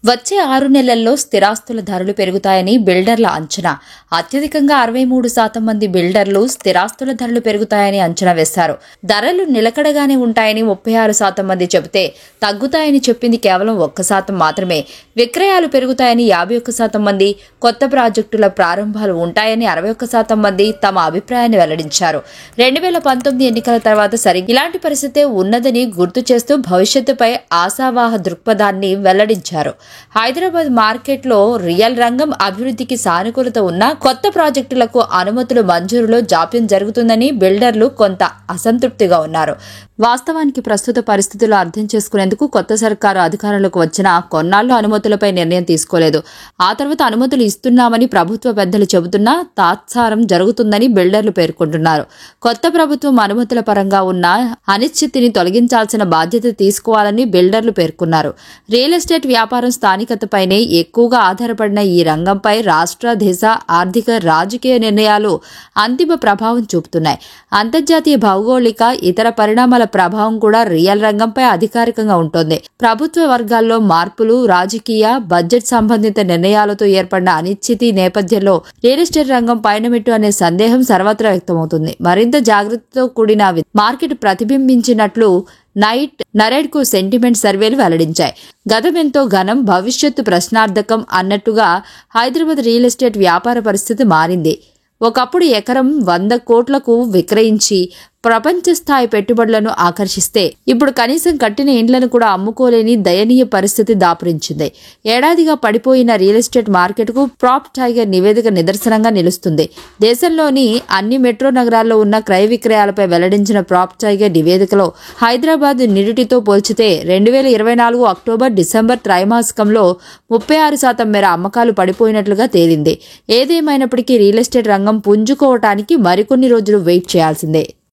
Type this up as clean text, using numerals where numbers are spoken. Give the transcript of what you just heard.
వచ్చే 6 నెలల్లో స్థిరాస్తుల ధరలు పెరుగుతాయని బిల్డర్ల అంచనా. అత్యధికంగా 63% మంది బిల్డర్లు స్థిరాస్తుల ధరలు పెరుగుతాయని అంచనా వేశారు. ధరలు నిలకడగానే ఉంటాయని 36% మంది చెబితే తగ్గుతాయని చెప్పింది కేవలం 1% మాత్రమే. విక్రయాలు పెరుగుతాయని 51% మంది, కొత్త ప్రాజెక్టుల ప్రారంభాలు ఉంటాయని 61% మంది తమ అభిప్రాయాన్ని వెల్లడించారు. 2019 ఎన్నికల తర్వాత ఇలాంటి పరిస్థితే ఉన్నదని గుర్తు చేస్తూ భవిష్యత్తుపై ఆశావాహ దృక్పథాన్ని వెల్లడించారు. హైదరాబాద్ మార్కెట్లో రియల్ రంగం అభివృద్ధికి సానుకూలత ఉన్నా కొత్త ప్రాజెక్టులకు అనుమతులు మంజూరులో జాప్యం జరుగుతుందని బిల్డర్లు కొంత అసంతృప్తిగా ఉన్నారు. వాస్తవానికి ప్రస్తుత పరిస్థితులు అర్థం చేసుకునేందుకు కొత్త సర్కారు అధికారంలోకి వచ్చినా కొన్నాళ్లు అనుమతులపై నిర్ణయం తీసుకోలేదు. ఆ తర్వాత అనుమతులు ఇస్తున్నామని ప్రభుత్వ పెద్దలు చెబుతున్నా తాత్సారం జరుగుతుందని బిల్డర్లు పేర్కొంటున్నారు. కొత్త ప్రభుత్వం అనుమతుల పరంగా ఉన్న అనిశ్చితిని తొలగించాల్సిన బాధ్యత తీసుకోవాలని బిల్డర్లు పేర్కొన్నారు. రియల్ ఎస్టేట్ వ్యాపారం స్థానికతపైనే ఎక్కువగా ఆధారపడిన ఈ రంగంపై రాష్ట్ర, దేశ ఆర్థిక, రాజకీయ నిర్ణయాలు అంతిమ ప్రభావం చూపుతున్నాయి. అంతర్జాతీయ భౌగోళిక, ఇతర పరిణామాల ప్రభావం కూడా రియల్ రంగంపై అధికారికంగా ఉంటుంది. ప్రభుత్వ వర్గాల్లో మార్పులు, రాజకీయ, బడ్జెట్ సంబంధిత నిర్ణయాలతో ఏర్పడిన అనిశ్చితి నేపథ్యంలో రియల్ ఎస్టేట్ రంగం పయనమిట్టు అనే సందేహం సర్వత్రా వ్యక్తమవుతుంది. మరింత జాగ్రత్తతో కూడిన మార్కెట్ ప్రతిబింబించినట్లు నరేడ్కు సెంటిమెంట్ సర్వేలు వెల్లడించాయి. గతమెంతో ఘనం, భవిష్యత్తు ప్రశ్నార్థకం అన్నట్టుగా హైదరాబాద్ రియల్ ఎస్టేట్ వ్యాపార పరిస్థితి మారింది. ఒకప్పుడు ఎకరం 100 కోట్లకు విక్రయించి ప్రపంచ స్థాయి పెట్టుబడులను ఆకర్షిస్తే ఇప్పుడు కనీసం కట్టిన ఇండ్లను కూడా అమ్ముకోలేని దయనీయ పరిస్థితి దాపురించింది. ఏడాదిగా పడిపోయిన రియల్ ఎస్టేట్ మార్కెట్కు ప్రాప్ టైగర్ నివేదిక నిదర్శనంగా నిలుస్తుంది. దేశంలోని అన్ని మెట్రో నగరాల్లో ఉన్న క్రయ విక్రయాలపై వెల్లడించిన ప్రాప్ టైగర్ నివేదికలో హైదరాబాద్ నిరుటితో పోల్చితే 2024 అక్టోబర్, డిసెంబర్ త్రైమాసికంలో 36% మేర అమ్మకాలు పడిపోయినట్లుగా తేలింది. ఏదేమైనప్పటికీ రియల్ ఎస్టేట్ రంగం పుంజుకోవటానికి మరికొన్ని రోజులు వెయిట్ చేయాల్సిందే.